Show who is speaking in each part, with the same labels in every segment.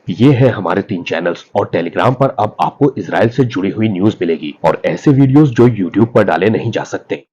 Speaker 1: ये है हमारे 3 चैनल्स और टेलीग्राम पर अब आपको इजराइल से जुड़ी हुई न्यूज मिलेगी और ऐसे वीडियोस जो यूट्यूब पर डाले नहीं जा सकते।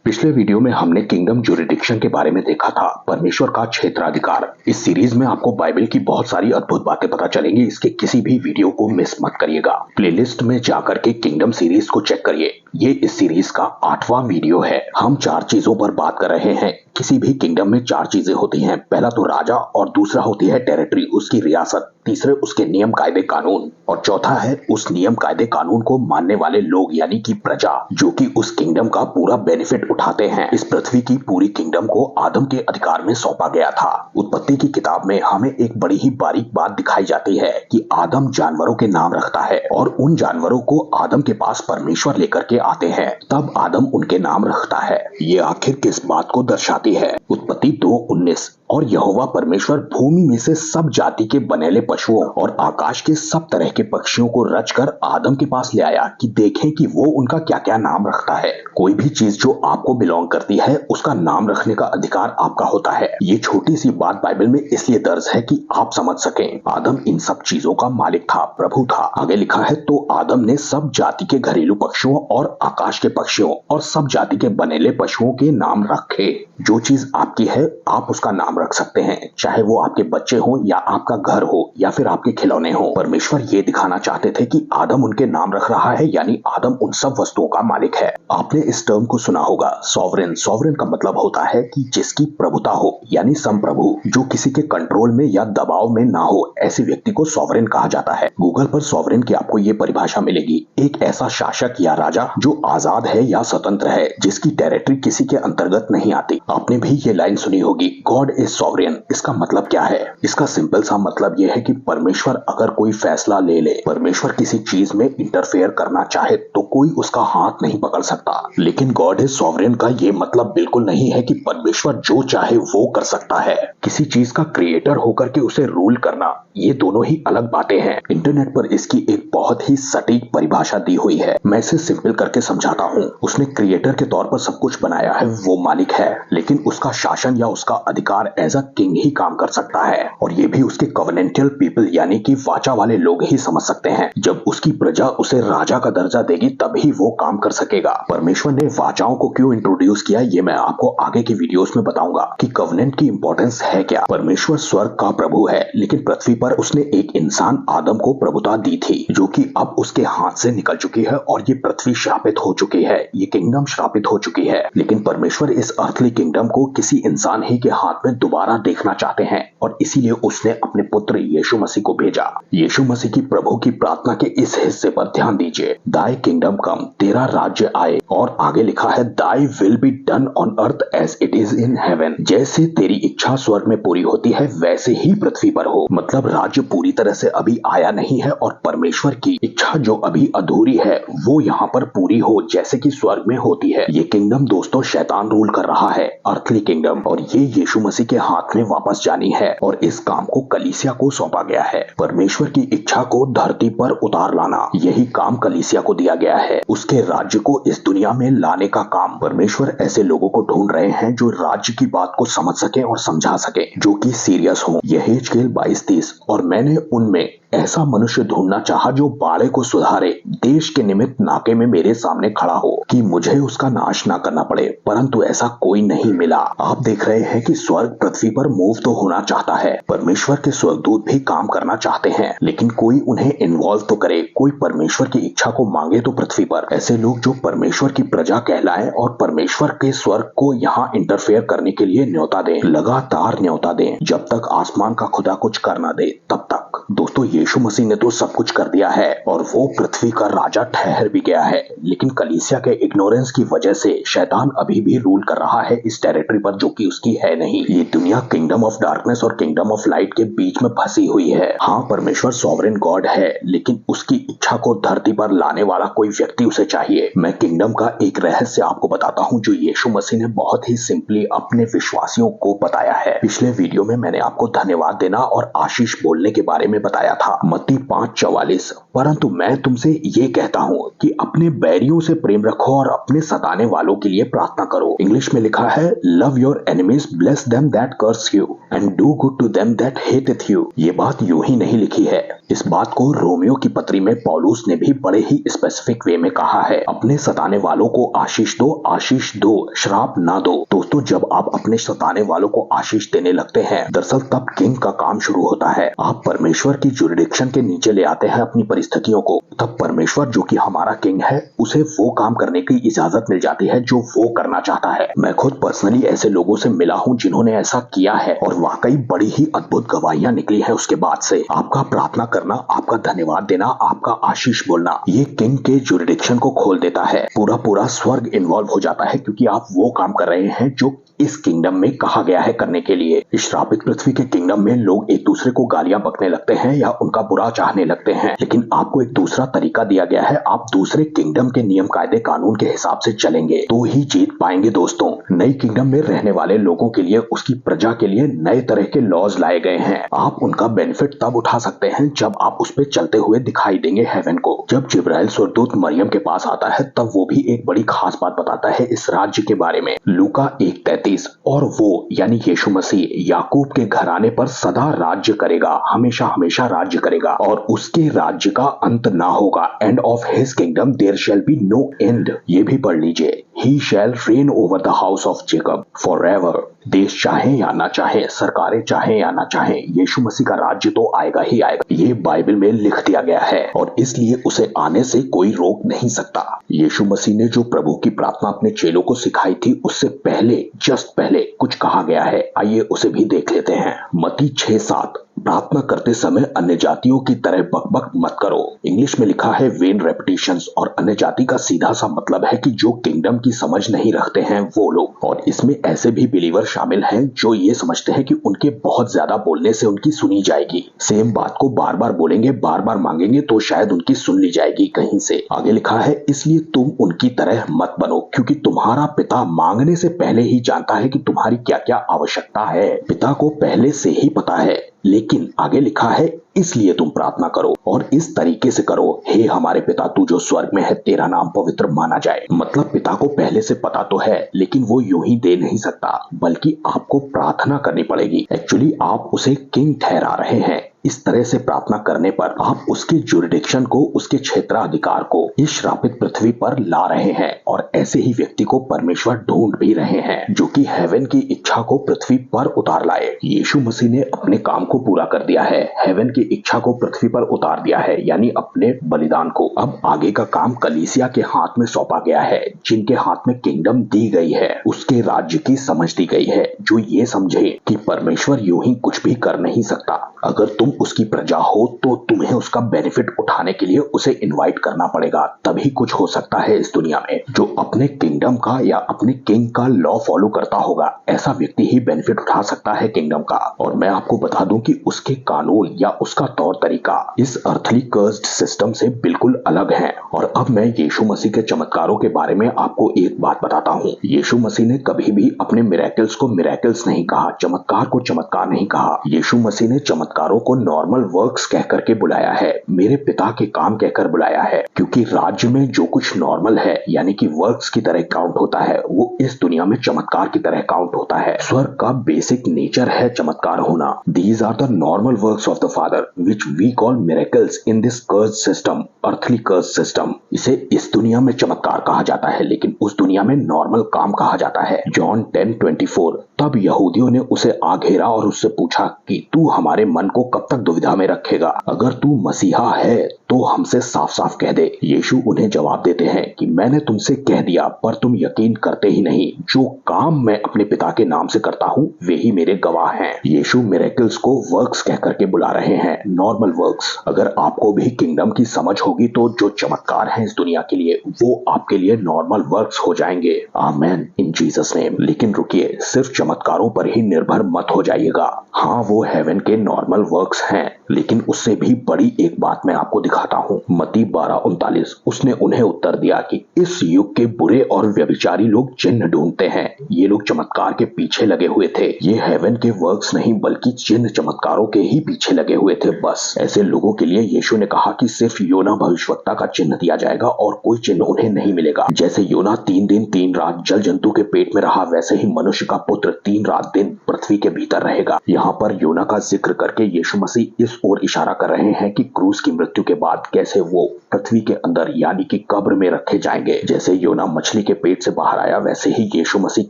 Speaker 1: पिछले वीडियो में हमने किंगडम ज्यूरिडिक्शन के बारे में देखा था, परमेश्वर का क्षेत्राधिकार। इस सीरीज में आपको बाइबल की बहुत सारी अद्भुत बातें पता चलेंगी। इसके किसी भी वीडियो को मिस मत करिएगा। प्लेलिस्ट में जाकर के किंगडम सीरीज को चेक करिए। ये इस सीरीज का 8वां वीडियो है। हम 4 चीजों पर बात कर रहे हैं। किसी भी किंगडम में 4 चीजें होती हैं। पहला तो राजा, और दूसरा होती है टेरिटरी, उसकी रियासत, तीसरे उसके नियम कायदे कानून, और चौथा है उस नियम कायदे कानून को मानने वाले लोग यानी कि प्रजा, जो कि उस किंगडम का पूरा बेनिफिट उठाते हैं। इस पृथ्वी की पूरी किंगडम को आदम के अधिकार में सौंपा गया था। उत्पत्ति की किताब में हमें एक बड़ी ही बारीक बात दिखाई जाती है कि आदम जानवरों के नाम रखता है और उन जानवरों को आदम के पास परमेश्वर लेकर के आते हैं, तब आदम उनके नाम रखता है। ये आखिर किस बात को दर्शाती है? उत्पत्ति 2:19, और यहोवा परमेश्वर भूमि में से सब जाति के बनेले पशुओं और आकाश के सब तरह के पक्षियों को रचकर आदम के पास ले आया कि देखें कि वो उनका क्या क्या नाम रखता है। कोई भी चीज जो आपको बिलोंग करती है उसका नाम रखने का अधिकार आपका होता है। ये छोटी सी बात बाइबल में इसलिए दर्ज है कि आप समझ सकें। आदम इन सब चीजों का मालिक था, प्रभु था। आगे लिखा है, तो आदम ने सब जाति के घरेलू पक्षियों और आकाश के पक्षियों और सब जाति के बनेले पशुओं के नाम रखे। जो चीज आपकी है आप उसका नाम रख सकते हैं, चाहे वो आपके बच्चे हो या आपका घर हो या फिर आपके खिलौने हो। परमेश्वर ये दिखाना चाहते थे कि आदम उनके नाम रख रहा है, यानी आदम उन सब वस्तुओं का मालिक है। आपने इस टर्म को सुना होगा, सॉवरेन। सॉवरेन का मतलब होता है कि जिसकी प्रभुता हो, यानी संप्रभु, जो किसी के कंट्रोल में या दबाव में ना हो, ऐसे व्यक्ति को सॉवरेन कहा जाता है। गूगल पर सॉवरेन की आपको ये परिभाषा मिलेगी, एक ऐसा शासक या राजा जो आजाद है या स्वतंत्र है, जिसकी टेरिटरी किसी के अंतर्गत नहीं आती। आपने भी ये लाइन सुनी होगी, गॉड इज सॉवरेन। इसका मतलब क्या है? इसका सिंपल सा मतलब यह है कि परमेश्वर अगर कोई फैसला ले ले, परमेश्वर किसी चीज में इंटरफेयर करना चाहे तो कोई उसका हाथ नहीं पकड़ सकता। लेकिन गॉड इज सॉवरेन का ये मतलब बिल्कुल नहीं है कि परमेश्वर जो चाहे वो कर सकता है। किसी चीज का क्रिएटर होकर के उसे रूल करना, ये दोनों ही अलग बातें हैं। इंटरनेट पर इसकी एक बहुत ही सटीक परिभाषा दी हुई है। मैं इसे सिंपल करके समझाता हूँ। उसने क्रिएटर के तौर पर सब कुछ बनाया है, वो मालिक है, लेकिन उसका शासन या उसका अधिकार एज अ किंग ही काम कर सकता है, और ये भी उसके कवनेंटियल पीपल यानी कि वाचा वाले लोग ही समझ सकते हैं। जब उसकी प्रजा उसे राजा का दर्जा देगी तभी वो काम कर सकेगा। परमेश्वर ने वाचाओं को क्यों इंट्रोड्यूस किया, ये मैं आपको आगे की वीडियोस में बताऊंगा कि कवनेंट की इंपॉर्टेंस है क्या। परमेश्वर स्वर्ग का प्रभु है, लेकिन पृथ्वी पर उसने एक इंसान आदम को प्रभुता दी थी, जो कि अब उसके हाथ से निकल चुकी है और ये पृथ्वी श्रापित हो चुकी है, ये किंगडम श्रापित हो चुकी है। लेकिन परमेश्वर इस अर्थली किंगडम को किसी इंसान ही के हाथ में दोबारा देखना चाहते हैं, और इसीलिए उसने अपने पुत्र यीशु मसीह को भेजा। यीशु मसीह की प्रभु की प्रार्थना के इस हिस्से पर ध्यान दीजिए, दाई किंगडम कम, तेरा राज्य आए, और आगे लिखा है, thy will be done on earth as it is in heaven. जैसे तेरी इच्छा स्वर्ग में पूरी होती है वैसे ही पृथ्वी पर हो। मतलब राज्य पूरी तरह से अभी आया नहीं है, और परमेश्वर की इच्छा जो अभी अधूरी है वो यहाँ पर पूरी हो, जैसे कि स्वर्ग में होती है। ये किंगडम दोस्तों शैतान रूल कर रहा है, अर्थली किंगडम, और ये यीशु मसीह के हाथ में वापस जानी है, और इस काम को कलीसिया को सौंपा गया है। परमेश्वर की इच्छा को धरती पर उतार लाना, यही काम कलीसिया को दिया गया है। उसके राज्य को इस दुनिया में लाने का काम। परमेश्वर ऐसे लोगों को ढूंढ रहे हैं जो राज्य की बात को समझ सके और समझा सके, जो कि सीरियस हो। यहेजकेल 22:30, और मैंने उनमें ऐसा मनुष्य ढूंढना चाहा जो बाड़े को सुधारे, देश के निमित्त नाके में मेरे सामने खड़ा हो, कि मुझे उसका नाश ना करना पड़े, परंतु ऐसा कोई नहीं मिला। आप देख रहे हैं कि स्वर्ग पृथ्वी पर मूव तो होना चाहता है, परमेश्वर के स्वर्गदूत भी काम करना चाहते हैं, लेकिन कोई उन्हें इन्वॉल्व तो करे, कोई परमेश्वर की इच्छा को मांगे तो पृथ्वी पर। ऐसे लोग जो परमेश्वर की प्रजा कहलाएं और परमेश्वर के स्वर्ग को यहाँ इंटरफेयर करने के लिए न्योता दें, लगातार न्योता दें, जब तक आसमान का खुदा कुछ कर ना दे तब तक। दोस्तों यीशु मसीह ने तो सब कुछ कर दिया है और वो पृथ्वी का राजा ठहर भी गया है, लेकिन कलीसिया के इग्नोरेंस की वजह से शैतान अभी भी रूल कर रहा है इस टेरिटरी पर, जो कि उसकी है नहीं। ये दुनिया किंगडम ऑफ डार्कनेस और किंगडम ऑफ लाइट के बीच में फंसी हुई है। हाँ, परमेश्वर सॉवरेन गॉड है, लेकिन उसकी इच्छा को धरती पर लाने वाला कोई व्यक्ति उसे चाहिए। मैं किंगडम का एक रहस्य आपको बताता हूँ जो यीशु मसीह ने बहुत ही सिंपली अपने विश्वासियों को बताया है। पिछले वीडियो में मैंने आपको धन्यवाद देना और आशीष बोलने के बारे में में बताया था, मत्ती 5:44। परंतु मैं तुमसे ये कहता हूँ कि अपने बैरियों से प्रेम रखो और अपने सताने वालों के लिए प्रार्थना करो। इंग्लिश में लिखा है, love your enemies, bless them that curse you and do good to them that hateth you. ये बात यूं ही नहीं लिखी है, इस बात को रोमियो की पत्री में पौलुस ने भी बड़े ही स्पेसिफिक वे में कहा है। अपने सताने वालों को आशीष दो, श्राप ना दो। दोस्तों, जब आप अपने सताने वालों को आशीष देने लगते हैं, दरअसल तब किंग का काम शुरू होता है। आप परमेश्वर की जुरिडिक्शन के नीचे ले आते हैं अपनी परिस्थितियों को। तब परमेश्वर, जो कि हमारा किंग है, उसे वो काम करने की इजाजत मिल जाती है जो वो करना चाहता है। मैं खुद पर्सनली ऐसे लोगों से मिला हूँ जिन्होंने ऐसा किया है और वाकई बड़ी ही अद्भुत गवाहियां निकली है उसके बाद से। आपका प्रार्थना करना, आपका धन्यवाद देना, आपका आशीष बोलना, ये किंग के जुरिडिक्शन को खोल देता है। पूरा स्वर्ग इन्वॉल्व हो जाता है, क्योंकि आप वो काम कर रहे हैं जो इस किंगडम में कहा गया है करने के लिए। इस श्रापित पृथ्वी के किंगडम में लोग एक दूसरे को गालियां बकने लगते हैं या उनका बुरा चाहने लगते हैं, लेकिन आपको एक दूसरा तरीका दिया गया है। आप दूसरे किंगडम के नियम कायदे कानून के हिसाब से चलेंगे तो ही जीत पाएंगे। दोस्तों, नई किंगडम में रहने वाले लोगों के लिए, उसकी प्रजा के लिए नए तरह के लॉज लाए गए हैं। आप उनका बेनिफिट तब उठा सकते हैं जब आप उस पे चलते हुए दिखाई देंगे हेवन को। जब जिब्राइल स्वर्गदूत मरियम के पास आता है, तब वो भी एक बड़ी खास बात बताता है इस राज्य के बारे में। लूका 1:33। और वो यानी यीशु मसीह याकूब के घराने पर सदा राज्य करेगा, हमेशा हमेशा राज्य करेगा, और उसके राज्य का अंत ना होगा। End of his kingdom there shall be no end. ये भी पढ़ लीजिए, he shall reign over the house of Jacob forever. देश चाहे या ना चाहे, सरकारें चाहे या ना चाहे, यीशु मसीह का राज्य तो आएगा ही आएगा। ये बाइबल में लिख दिया गया है और इसलिए उसे आने से कोई रोक नहीं सकता। यीशु मसीह ने जो प्रभु की प्रार्थना अपने चेलों को सिखाई थी, उससे पहले, जस्ट पहले कुछ कहा गया है। आइए उसे भी देख लेते हैं। मत्ती 6:7। प्रार्थना करते समय अन्य जातियों की तरह बकबक मत करो। इंग्लिश में लिखा है वेन रेपिटेशंस, और अन्य जाति का सीधा सा मतलब है कि जो किंगडम की समझ नहीं रखते हैं वो लोग। और इसमें ऐसे भी बिलीवर शामिल हैं जो ये समझते हैं कि उनके बहुत ज्यादा बोलने से उनकी सुनी जाएगी। सेम बात को बार बार बोलेंगे, बार बार मांगेंगे तो शायद उनकी सुन ली जाएगी कहीं से। आगे लिखा है, इसलिए तुम उनकी तरह मत बनो, क्योंकि तुम्हारा पिता मांगने से पहले ही जानता है कि तुम्हारी क्या क्या आवश्यकता है। पिता को पहले से ही पता है, लेकिन आगे लिखा है, इसलिए तुम प्रार्थना करो और इस तरीके से करो, हे हमारे पिता तू जो स्वर्ग में है, तेरा नाम पवित्र माना जाए। मतलब पिता को पहले से पता तो है, लेकिन वो यूं ही दे नहीं सकता, बल्कि आपको प्रार्थना करनी पड़ेगी। एक्चुअली आप उसे किंग ठहरा रहे हैं। इस तरह से प्रार्थना करने पर आप उसके जुरिडिक्शन को, उसके क्षेत्राधिकार को इस श्रापित पृथ्वी पर ला रहे हैं, और ऐसे ही व्यक्ति को परमेश्वर ढूंढ भी रहे हैं जो कि हेवन की इच्छा को पृथ्वी पर उतार लाए। यीशु मसीह ने अपने काम को पूरा कर दिया है, हेवन की इच्छा को पृथ्वी पर उतार दिया है, यानी अपने बलिदान को। अब आगे का काम कलीसिया के हाथ में सौंपा गया है, जिनके हाथ में किंगडम दी गई है, उसके राज्य की समझ दी गई है, जो ये समझे कि परमेश्वर यूं ही कुछ भी कर नहीं सकता। अगर तुम उसकी प्रजा हो तो तुम्हें उसका बेनिफिट उठाने के लिए उसे इनवाइट करना पड़ेगा, तभी कुछ हो सकता है इस दुनिया में। जो अपने किंगडम का या अपने किंग का लॉ फॉलो करता होगा, ऐसा व्यक्ति ही बेनिफिट उठा सकता है किंगडम का। और मैं आपको बता दूं कि उसके कानून या उसका तौर तरीका इस अर्थली कर्स्ड सिस्टम से बिल्कुल अलग है। और अब मैं यीशु मसीह के चमत्कारों के बारे में आपको एक बात बताता हूँ। यीशु मसीह ने कभी भी अपने मिरेकल्स को मिरेकल्स नहीं कहा, चमत्कार को चमत्कार नहीं कहा। यीशु मसीह ने चमत्कारों को नॉर्मल वर्क्स कह करके बुलाया है, मेरे पिता के काम कहकर बुलाया है, क्योंकि राज्य में जो कुछ नॉर्मल है, यानी कि वर्क्स की तरह काउंट होता है, वो इस दुनिया में चमत्कार की तरह काउंट होता है। स्वर्ग का बेसिक नेचर है चमत्कार होना। These are the normal works of the father which we call miracles in this cursed system, earthly cursed system. इसे इस दुनिया में चमत्कार कहा जाता है, लेकिन उस दुनिया में नॉर्मल काम कहा जाता है। जॉन 10:24। तब यहूदियों ने उसे आ घेरा और उससे पूछा कि तू हमारे मन को कब तक दुविधा में रखेगा? अगर तू मसीहा है तो हमसे साफ साफ कह दे। यीशु उन्हें जवाब देते हैं कि मैंने तुमसे कह दिया, पर तुम यकीन करते ही नहीं। जो काम मैं अपने पिता के नाम से करता हूँ वे ही मेरे गवाह हैं। यीशु मिरेकल्स को वर्क्स कह करके बुला रहे हैं, नॉर्मल वर्क्स। अगर आपको भी किंगडम की समझ होगी तो जो चमत्कार हैं इस दुनिया के लिए, वो आपके लिए नॉर्मल वर्क्स हो जाएंगे। आमेन इन जीसस नेम। लेकिन रुकिए, सिर्फ चमत्कारों पर ही निर्भर मत हो जाइएगा। हाँ, वो हेवन के नॉर्मल वर्क्स हैं, लेकिन उससे भी बड़ी एक बात मैं आपको दिखाता हूँ। मत्ती 12:39 उसने उन्हें उत्तर दिया कि इस युग के बुरे और व्यभिचारी लोग चिन्ह ढूंढते हैं। ये लोग चमत्कार के पीछे लगे हुए थे। ये हेवन के वर्क्स नहीं बल्कि चिन्ह चमत्कारों के ही पीछे लगे हुए थे। बस ऐसे लोगों के लिए यीशु ने कहा कि सिर्फ योना भविष्यवक्ता का चिन्ह दिया जाएगा और कोई चिन्ह उन्हें नहीं मिलेगा। जैसे योना 3 दिन 3 रात जल जंतु के पेट में रहा, वैसे ही मनुष्य का पुत्र 3 रात दिन पृथ्वी के भीतर रहेगा। यहाँ पर योना का जिक्र करके यीशु मसीह इस ओर इशारा कर रहे हैं कि क्रूस की मृत्यु के बाद कैसे वो पृथ्वी के अंदर यानी कि कब्र में रखे जाएंगे। जैसे योना मछली के पेट से बाहर आया, वैसे ही यीशु मसीह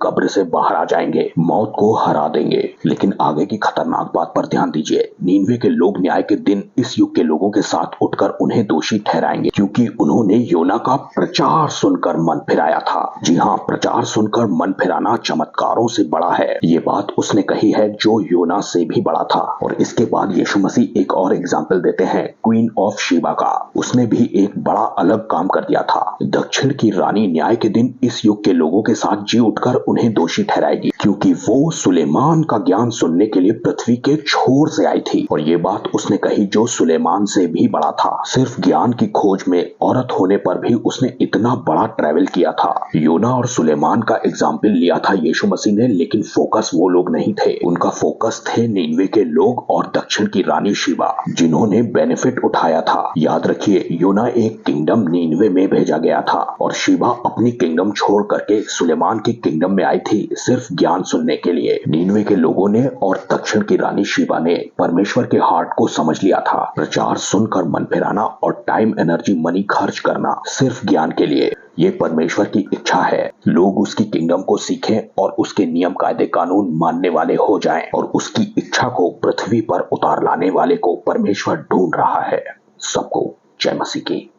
Speaker 1: कब्र से बाहर आ जाएंगे, मौत को हरा देंगे। लेकिन आगे की खतरनाक बात पर ध्यान दीजिए। नीनवे के लोग न्याय के दिन इस युग के लोगों के साथ उठकर उन्हें दोषी ठहराएंगे, क्योंकि उन्होंने योना का प्रचार सुनकर मन फिराया था। जी हाँ, प्रचार सुनकर मन फिराना चमत्कारों से बड़ा है। ये बात उसने कही है जो योना से भी बड़ा था। और इसके बाद यीशु मसीह एक और एग्जाम्पल देते हैं क्वीन ऑफ शीबा का। उसने भी एक बड़ा अलग काम कर दिया था। दक्षिण की रानी न्याय के दिन इस युग के लोगों के साथ जी उठकर उन्हें दोषी ठहराएगी, क्योंकि वो सुलेमान का ज्ञान सुनने के लिए पृथ्वी के छोर से आई थी। और ये बात उसने कही जो सुलेमान से भी बड़ा था। सिर्फ ज्ञान की खोज में औरत होने पर भी उसने इतना बड़ा ट्रैवल किया था। योना और सुलेमान का एग्जाम्पल लिया था यीशु मसीह ने, लेकिन फोकस वो लोग नहीं थे। उनका फोकस थे नीनवे के लोग और दक्षिण की रानी शीबा, जिन्होंने बेनिफिट उठाया था। याद रखिए, योना एक किंगडम नीनवे में भेजा गया था और शीबा अपनी किंगडम छोड़ करके सुलेमान की किंगडम में आई थी सिर्फ ज्ञान सुनने के लिए। नीनवे के लोगों ने और दक्षिण की रानी शीबा ने परमेश्वर के हार्ट को समझ लिया था। प्रचार सुनकर मन फिराना और टाइम, एनर्जी, मनी खर्च करना सिर्फ ज्ञान के लिए, ये परमेश्वर की इच्छा है। लोग उसकी किंगडम को सीखें और उसके नियम, कायदे, कानून मानने वाले हो जाएं, और उसकी इच्छा को पृथ्वी पर उतार लाने वाले को परमेश्वर ढूंढ रहा है। सबको जय मसीह की।